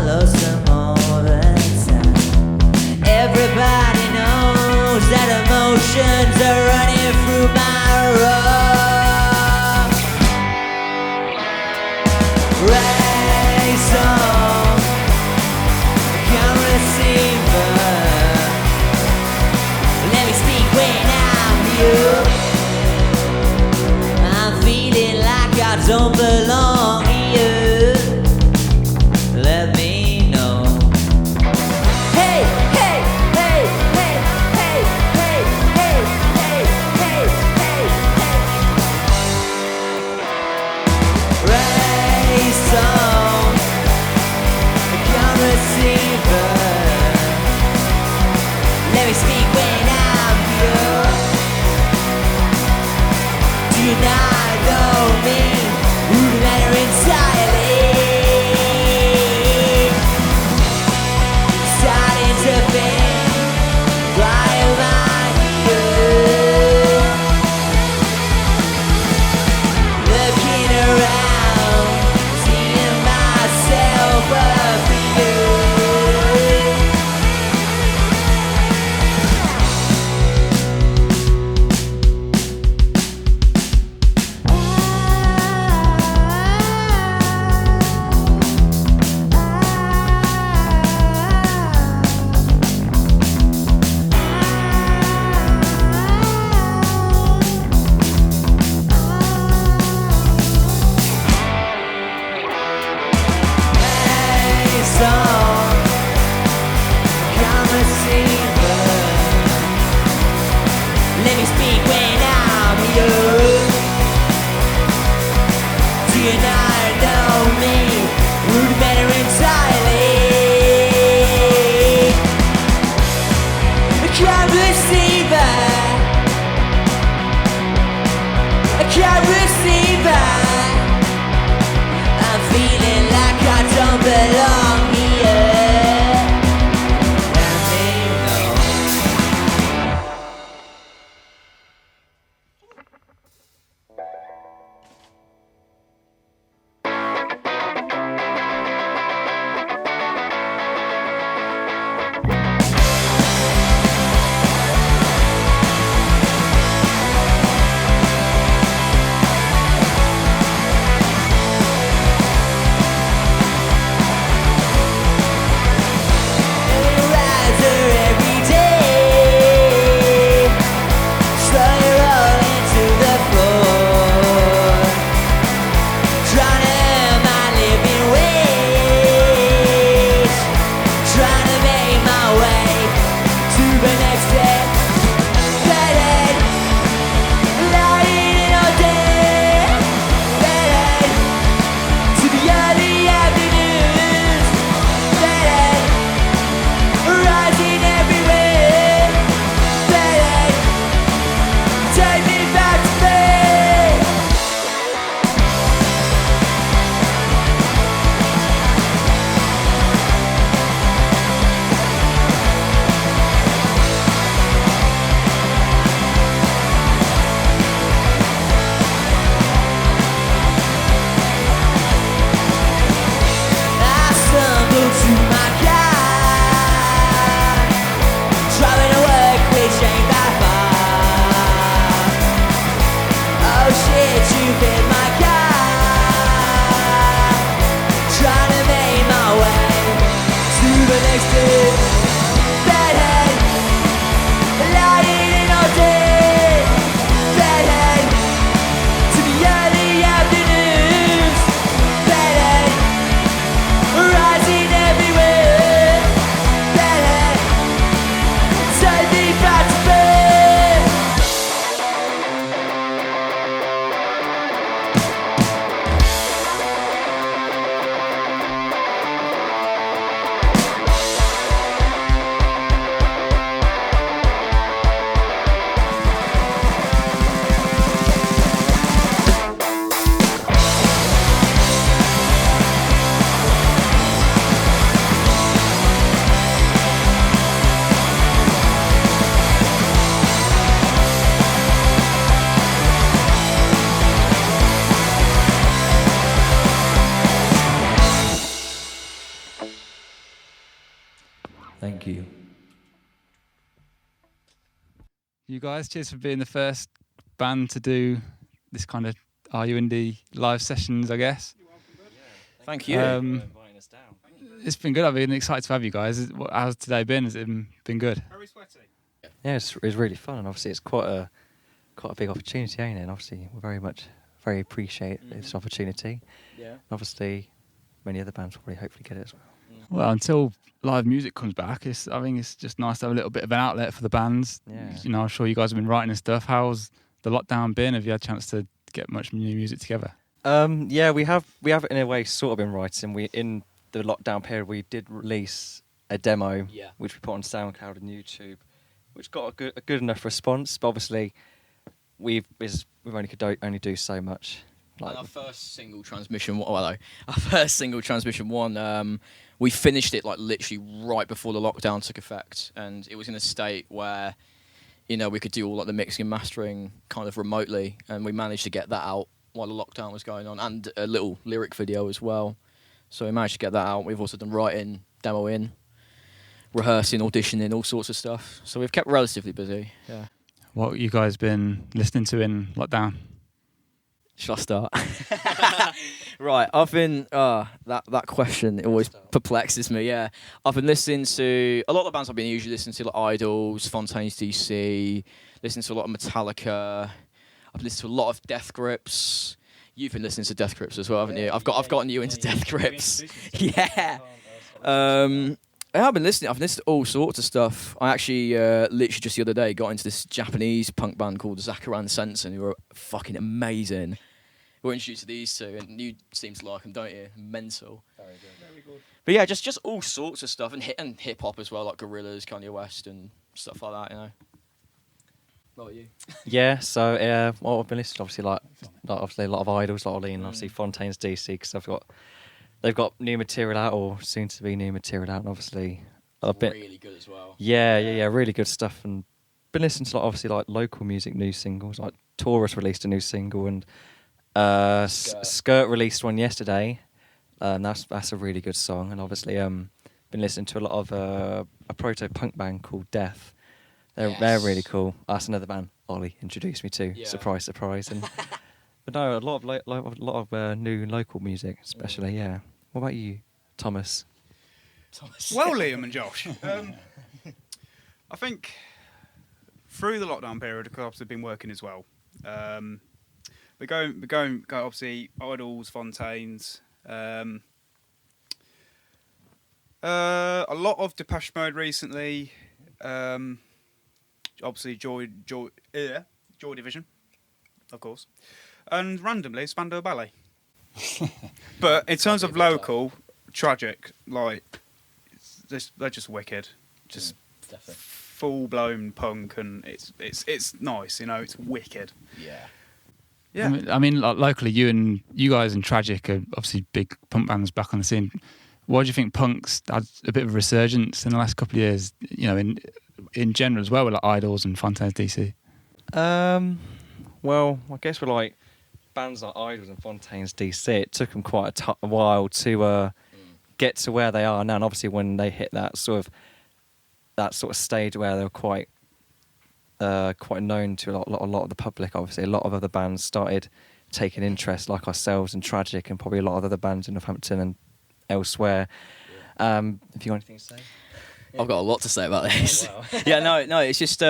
lost some more than time. Everybody knows that emotions are running through my room. Race on, can't receiver. Let me speak when I'm you. I'm feeling like I don't belong here. Let me know. Hey, hey, hey, hey, hey, hey, hey, hey, hey, hey, hey. Race on, can't receiver. Let me speak when I'm here. Do you not know me? Wouldn't matter entirely. Starting to think, why am I here? Looking around, seeing myself up here. Hey, song, come receiver. Let me speak when I'm you. Do you not know me? Would matter entirely. Come receiver. Come receiver. I'm feeling like I don't belong here. Thank you. You guys, cheers for being the first band to do this kind of Are You Indie live sessions, I guess. Thank you. Inviting us down. It's been good. I've been excited to have you guys. How's today been? Has it been good? Very sweaty. Yeah, it's really fun, and obviously it's quite a big opportunity, ain't it? And obviously we very appreciate this opportunity. Yeah. And obviously, many other bands will probably hopefully get it as well. Well, until live music comes back, I think it's just nice to have a little bit of an outlet for the bands. Yeah. You know, I'm sure you guys have been writing and stuff. How's the lockdown been? Have you had a chance to get much new music together? Yeah, we have in a way sort of been writing. In the lockdown period, we did release a demo, which we put on SoundCloud and YouTube, which got a good enough response. But obviously, we've only do so much. Like our first single transmission, one, we finished it like literally right before the lockdown took effect, and it was in a state where, you know, we could do all like the mixing and mastering kind of remotely, and we managed to get that out while the lockdown was going on, and a little lyric video as well. So we managed to get that out. We've also done writing, demoing, rehearsing, auditioning, all sorts of stuff. So we've kept relatively busy. Yeah. What have you guys been listening to in lockdown? Shall I start? Right, I've been that question always perplexes me. Yeah, I've been listening to a lot of the bands I've been usually listening to, like Idols, Fontaines DC, listening to a lot of Metallica. I've listened to a lot of Death Grips. You've been listening to Death Grips as well, haven't you? I've gotten you into Death Grips. Yeah. I've listened to all sorts of stuff. I actually literally just the other day got into this Japanese punk band called Zakaran Sensen, who are fucking amazing. We're introduced to these two, and you seem to like them, don't you? Mental. Very good. Very good. But yeah, just all sorts of stuff, and hip hop as well, like Gorillaz, Kanye West, and stuff like that. You know. What about you? Yeah, so well, I've been listening to obviously a lot of Idols, a lot of Lean, obviously Fontaines DC, because they've got new material out, or soon to be new material out, and obviously a bit really good as well. Yeah, really good stuff, and been listening to obviously local music, new singles, like Taurus released a new single, and Skirt released one yesterday. That's a really good song, and obviously been listening to a lot of a proto punk band called Death. They're really cool. That's another band Ollie introduced me to. Yeah. Surprise, and but no, a lot of new local music, especially. Yeah. What about you, Thomas? Well, Liam and Josh, I think through the lockdown period, because obviously I've been working as well. We're going obviously Idols, Fontaines, a lot of Depeche Mode recently. Obviously Joy Division, of course, and randomly Spandau Ballet. But in terms of local, Tragic, they're just wicked, just full blown punk, and it's nice, you know, it's wicked. Yeah. Yeah. I mean, locally, you guys and Tragic are obviously big punk bands back on the scene. Why do you think punk's had a bit of a resurgence in the last couple of years? You know, in general as well, with like Idols and Fontaines DC. Well, I guess with like bands like Idols and Fontaines DC, it took them quite a while to get to where they are now. And obviously, when they hit that sort of stage where they were quite known to a lot of the public, obviously, a lot of other bands started taking interest, like ourselves and Tragic, and probably a lot of other bands in Northampton and elsewhere. Have you got anything to say? I've got a lot to say about this. Oh, wow. Yeah, no, it's just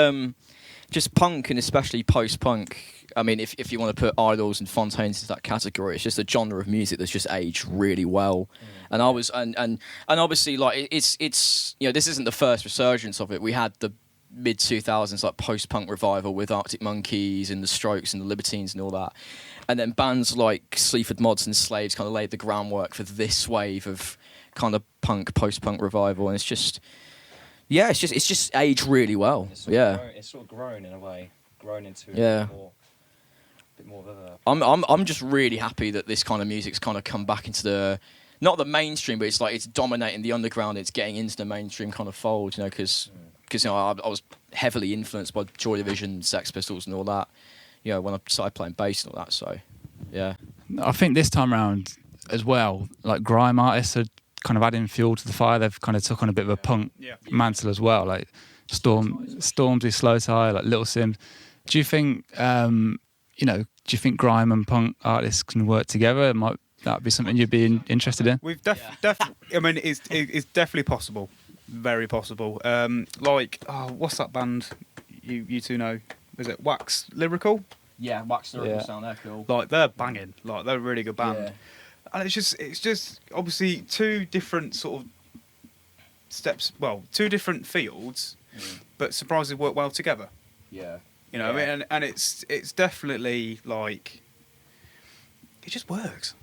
punk, and especially post-punk. I mean, if you want to put Idols and Fontaines into that category, it's just a genre of music that's just aged really well. And I was and obviously, like, it's you know, this isn't the first resurgence of it. We had the mid 2000s like post-punk revival with Arctic Monkeys and the Strokes and the Libertines and all that, and then bands like Sleaford Mods and Slaves kind of laid the groundwork for this wave of kind of punk post-punk revival, and it's just aged really well. It's sort of grown in a way, grown into a bit more of a. I'm just really happy that this kind of music's kind of come back into the, not the mainstream, but it's dominating the underground. It's getting into the mainstream kind of fold, you know, because you know I was heavily influenced by Joy Division, Sex Pistols, and all that. You know, when I started playing bass and all that. So, yeah. I think this time around as well, like grime artists are kind of adding fuel to the fire. They've kind of took on a bit of a punk mantle as well, like Stormzy, Slow Tie, like Little Sims. Do you think, do you think grime and punk artists can work together? Might that be something you'd be interested in? We've I mean, it's definitely possible, very possible. What's that band you two know? Is it Wax Lyrical? Yeah, Wax Lyrical sound, they're cool. Like they're banging, like they're a really good band. Yeah. And it's just obviously two different sort of steps, well, two different fields, but surprisingly work well together. Yeah. You know, I mean, and it's definitely like it just works.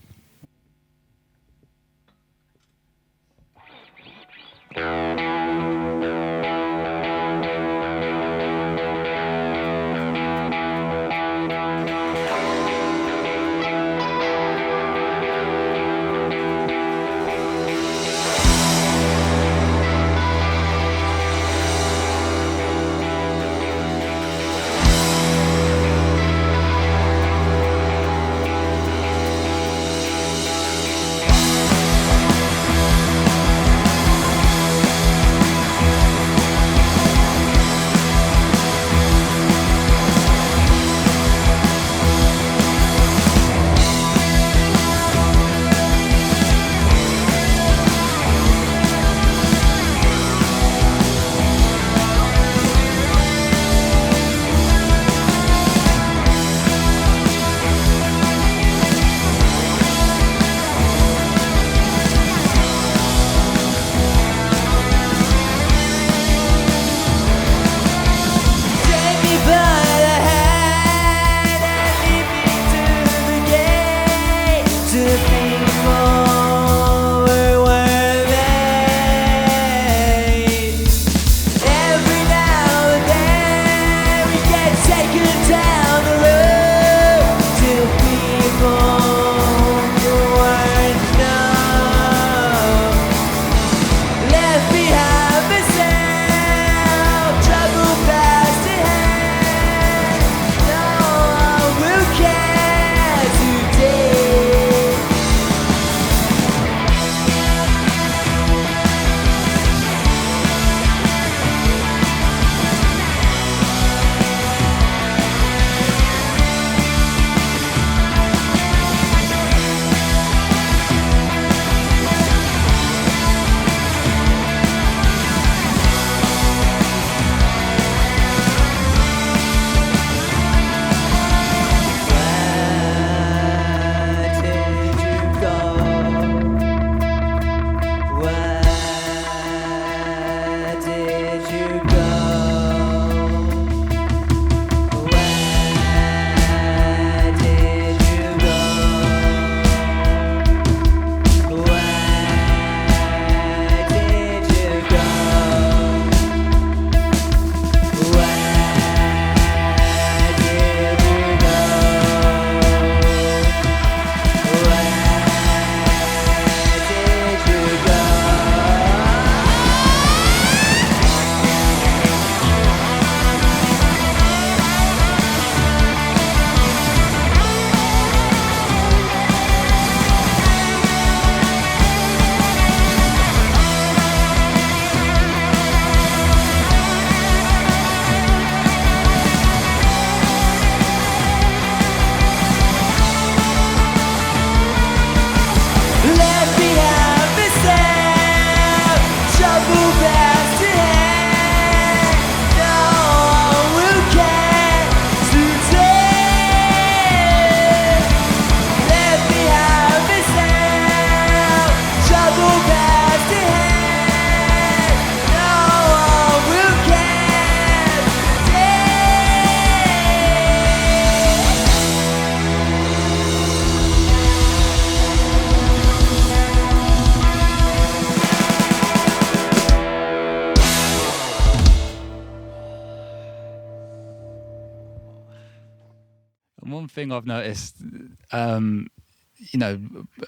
One thing I've noticed,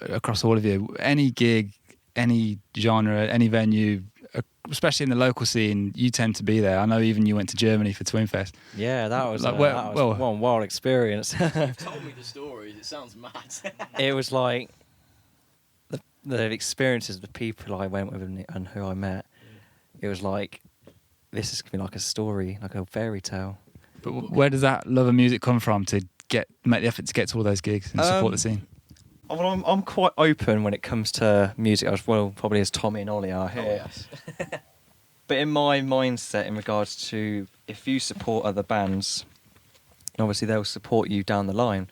across all of you, any gig, any genre, any venue, especially in the local scene, you tend to be there. I know even you went to Germany for Twinfest. Yeah, that was, Like, that was one wild experience. You've told me the stories. It sounds mad. It was like the experiences of the people I went with and who I met, it was like, this is going to be like a story, like a fairy tale. But where does that love of music come from to make the effort to get to all those gigs and support the scene? Well, I'm quite open when it comes to music as well, probably as Tommy and Ollie are here. Oh, yes. But in my mindset, in regards to if you support other bands, obviously they'll support you down the line.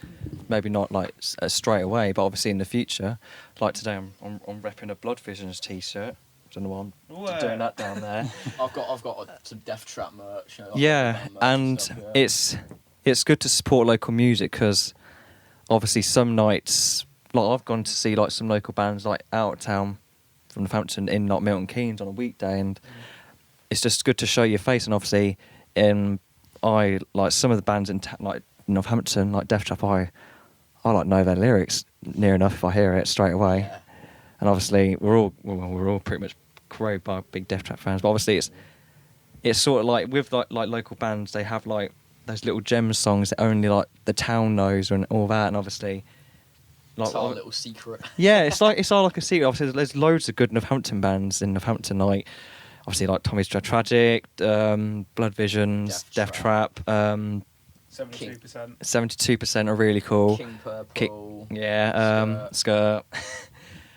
Maybe not like straight away, but obviously in the future. Like today, I'm repping a Blood Visions t-shirt. I don't know why I'm doing that down there. I've got some Death Trap merch. Yeah, and stuff, yeah. it's good to support local music because obviously some nights, like I've gone to see like some local bands like out of town from Northampton in like Milton Keynes on a weekday, and it's just good to show your face. And obviously, I like some of the bands in like Northampton, like Death Trap. I like know their lyrics near enough if I hear it straight away. Yeah. And obviously, we're all pretty much corroded by big Death Trap fans. But obviously, it's sort of like with like local bands, they have like those little gem songs that only like the town knows and all that. And obviously, like It's our little secret. yeah, it's all like a secret. Obviously, there's loads of good Northampton bands in Northampton, like obviously like Tommy's Tragic, Blood Visions, Death Death Trap. 72%. 72% are really cool. King Purple. Skirt.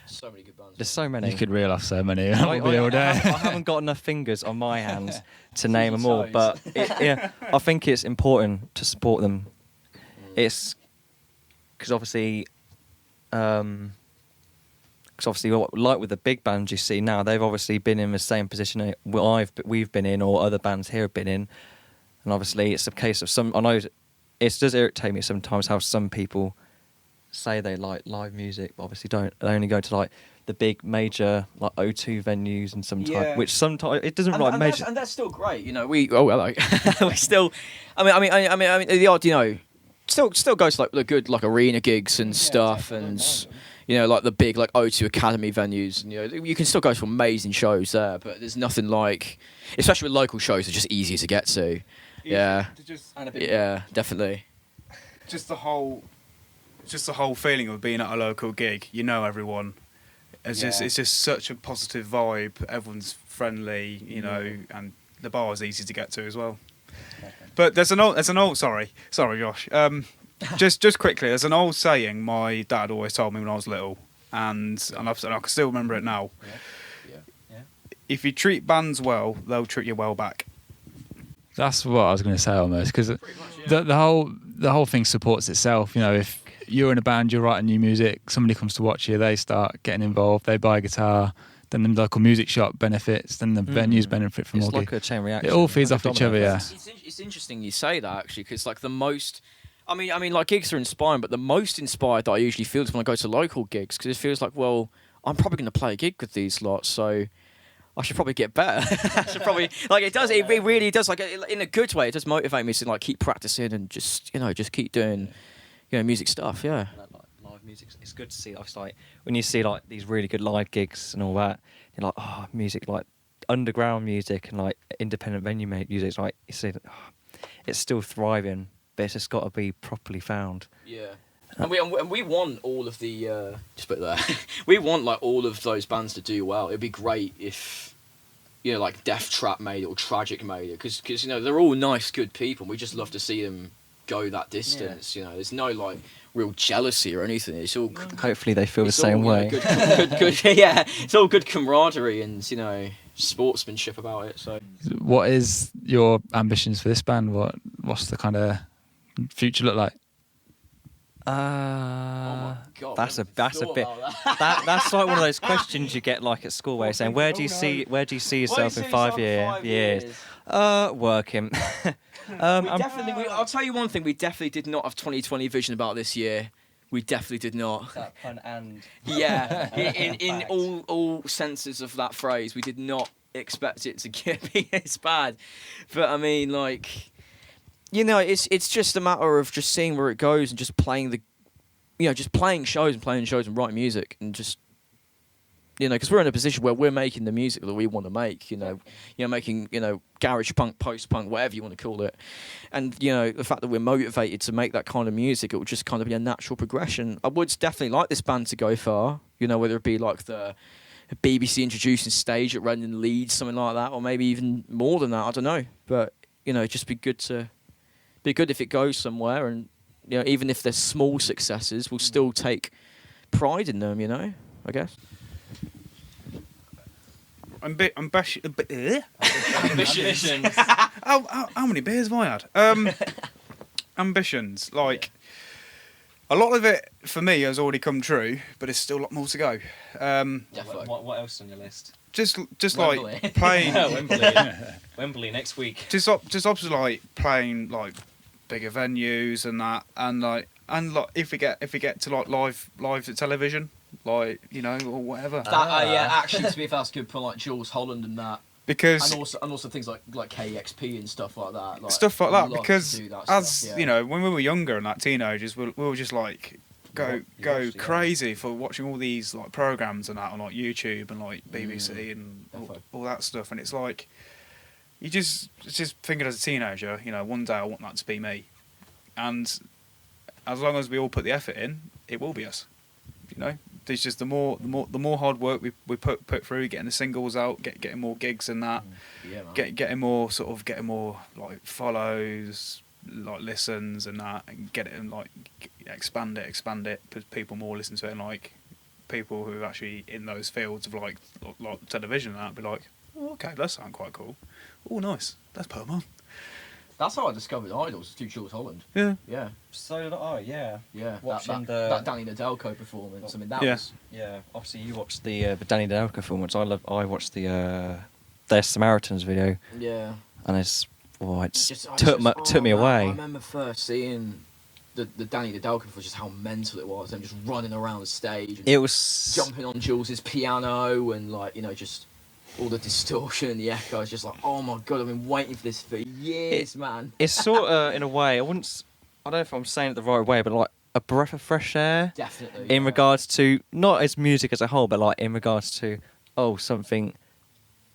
So many good bands. There's so many. You could reel off so many. I all day. I haven't got enough fingers on my hands to name them all, toes. but I think it's important to support them. It's because obviously, like with the big bands you see now, they've obviously been in the same position we've been in, or other bands here have been in, and obviously it's a case of some. I know it does irritate me sometimes how some people say they like live music, but obviously don't. They only go to like the big major like O2 venues and sometimes, which sometimes it doesn't like major. And that's still great, you know. We still. I mean, the odd, you know, still goes to like the good like arena gigs and stuff, and you know, like the big like O2 Academy venues, and you know, you can still go to amazing shows there, but there's nothing like, especially with local shows, they're just easier to get to. Yeah, yeah, definitely. Just the whole feeling of being at a local gig. You know everyone. It's just such a positive vibe. Everyone's friendly, you know, and the bar is easy to get to as well. But there's an old sorry Josh. Just quickly, there's an old saying my dad always told me when I was little, and I can still remember it now. Yeah. If you treat bands well, they'll treat you well back. That's what I was going to say almost, because the whole thing supports itself. You know, if you're in a band, you're writing new music, somebody comes to watch you, they start getting involved, they buy a guitar, then the local music shop benefits, then the venues benefit from all. It's like a chain reaction. It all feeds off each other, yeah. It's interesting you say that actually, because like the most. I mean, like gigs are inspiring, but the most inspired that I usually feel is when I go to local gigs, because it feels like, well, I'm probably going to play a gig with these lots, so I should probably get better. I should probably it does. It really does. Like in a good way, it does motivate me to like keep practicing and just keep doing music stuff. Yeah. Live music, it's good to see. It's like when you see like these really good live gigs and all that, you're like, oh, music, like underground music and like independent venue music. It's like you see, it's still thriving. But it's just got to be properly found. Yeah, and we want all of the just put it there. We want like all of those bands to do well. It'd be great if like Death Trap made it or Tragic made it, because they're all nice, good people. We just love to see them go that distance. Yeah. There's no like real jealousy or anything. It's all hopefully they feel the same way. Good, yeah. It's all good camaraderie and sportsmanship about it. So, what is your ambitions for this band? What's the kind of future look like? oh my God, that's a bit. That's like one of those questions you get like at school where you're saying, where do you see yourself in 5 years? Working. I'll tell you one thing. We definitely did not have 2020 vision about this year. We definitely did not. That pun and yeah, in all senses of that phrase, we did not expect it to be as bad. But I mean, like. It's just a matter of just seeing where it goes and just playing just playing shows and writing music and just because we're in a position where we're making the music that we want to make, making, garage punk, post-punk, whatever you want to call it. And, the fact that we're motivated to make that kind of music, it will just kind of be a natural progression. I would definitely like this band to go far, whether it be like the BBC introducing stage at Reading Leeds, something like that, or maybe even more than that, I don't know. But, it'd just be good if it goes somewhere, and, even if there's small successes, we'll still take pride in them, I guess. Ambitions. Yeah. How many beers have I had? Ambitions. Like, a lot of it, for me, has already come true, but there's still a lot more to go. What else on your list? Just Wembley. like playing... Wembley next week. Just obviously like playing like bigger venues and that, and if we get to like live television, like or whatever. Actually, to be fair, that's good for like Jules Holland and that, because and also things like KXP and stuff like that. Because as when we were younger and like teenagers, we were just like go crazy for watching all these like programs and that on like YouTube and like BBC and all that stuff, and it's like. You just thinking as a teenager, one day I want that to be me, and as long as we all put the effort in, it will be us. There's just the more hard work we put through, getting the singles out, getting more gigs and that, getting more like follows, like listens and that, and get it and like expand it, put people more listen to it, and like people who are actually in those fields of like television and that be like, oh, okay, that sounds quite cool. Oh, nice. Let's put them on. That's how I discovered Idols, through Jules Holland. Yeah. Yeah. So, Yeah. Watching that Danny Nadelko performance. I mean, that was... Yeah, obviously you watched the Danny Nadelko performance. I watched the their Samaritans video. Yeah. And it took me away. I remember first seeing the Danny Nadelko for just how mental it was. Them just running around the stage. And it was... Jumping on Jules's piano and, like, just... all the distortion and the echo. It's just like, oh my god, I've been waiting for this for years, man. It's sort of, in a way, I don't know if I'm saying it the right way, but like a breath of fresh air. Definitely. In regards to, not as music as a whole, but like in regards to, something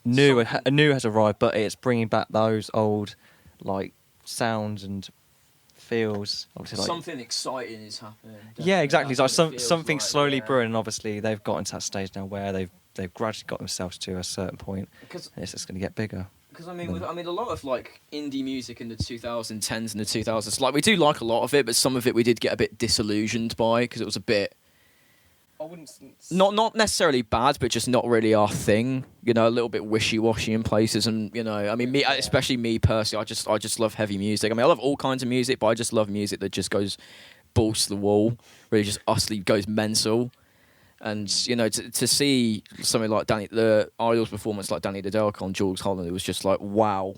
new has arrived, but it's bringing back those old, like, sounds and feels. Obviously, like, something exciting is happening. Definitely. Yeah, exactly. It's like something like, slowly brewing, and obviously they've gotten to that stage now where they've gradually got themselves to a certain point, and it's just going to get bigger. Because a lot of like indie music in the 2010s and the 2000s, like we do like a lot of it, but some of it we did get a bit disillusioned by because it was a bit. I wouldn't. Not necessarily bad, but just not really our thing. A little bit wishy-washy in places, and especially me personally, I just love heavy music. I love all kinds of music, but I just love music that just goes balls to the wall, really just utterly goes mental. And to see something like the Idols performance like Danny Nadelko on Jules Holland, it was just like, wow,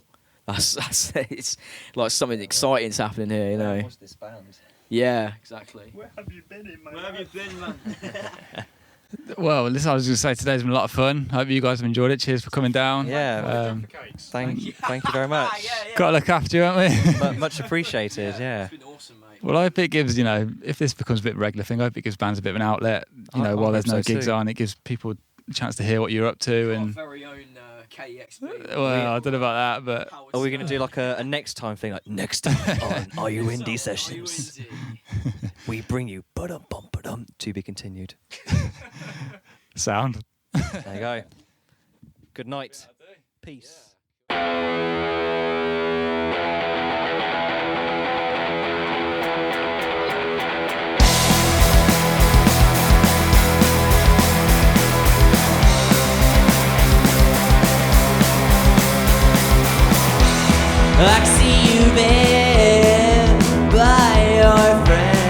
that's it's like something exciting's happening here. Where was this band? Yeah, exactly. Where have you been, man? Where have you been, man? Well, listen, I was going to say today's been a lot of fun. Hope you guys have enjoyed it. Cheers for coming down. Yeah. Thank you very much. Got to look after you, haven't we? Much appreciated. Yeah. It's been awesome, mate. Well, I hope it gives, if this becomes a bit of a regular thing, I hope it gives bands a bit of an outlet. While there's no gigs on, it gives people a chance to hear what you're up to. Our and very own KXP. Well, I don't know about that, but are we going to do like a next time thing? Like next time on Are You Indie Sessions, we bring you ba-dum-bum-ba-dum to be continued. Sound. There you go. Good night. Peace. I can see you there by your friend.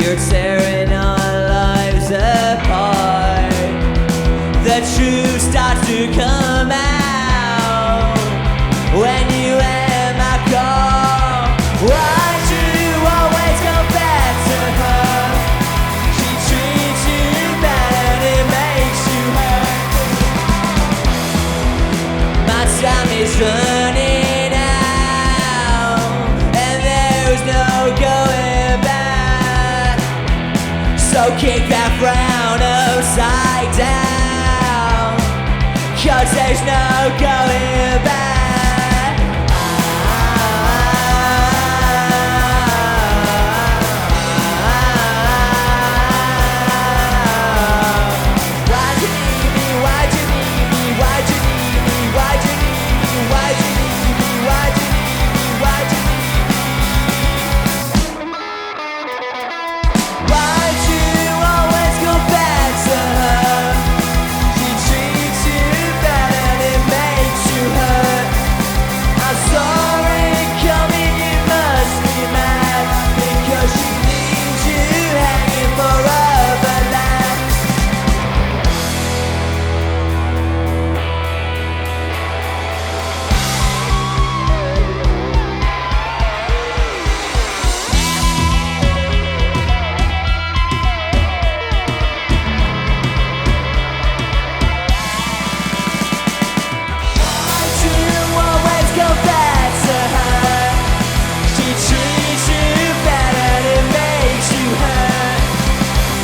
You're tearing our lives apart. The truth starts to come out when you and my call. Why do you always go back to her? She treats you bad and it makes you hurt. My time is running out and there's no going back. So kick that frown upside down. 'cause there's no going back. Why'd you need me? Why'd you need me? Why'd you need me? Why'd you need me? Why'd you need me? Why'd you need me? Why'd you need me? Why'd you always go back to her? She treats you bad and it makes you hurt. I'm sorry coming, you must be mad because she leaves you hanging for other land. Why'd you always go back to her? She treats you bad and it makes you hurt.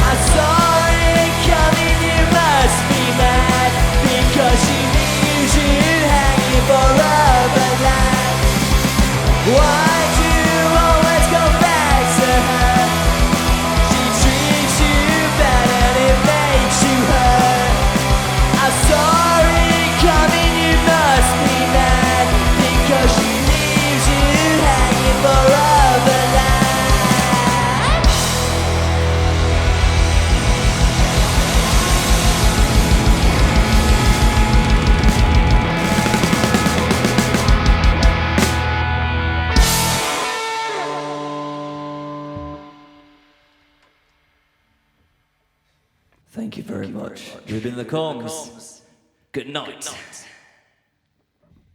I'm sorry coming, you must be mad because she leaves you hanging for other land. Why'd you always go back to her? She treats you bad and it makes you hurt. I'm sorry coming, you must be mad because she leaves you hanging for other land. Thank you very much. We've been the Comms. Good night.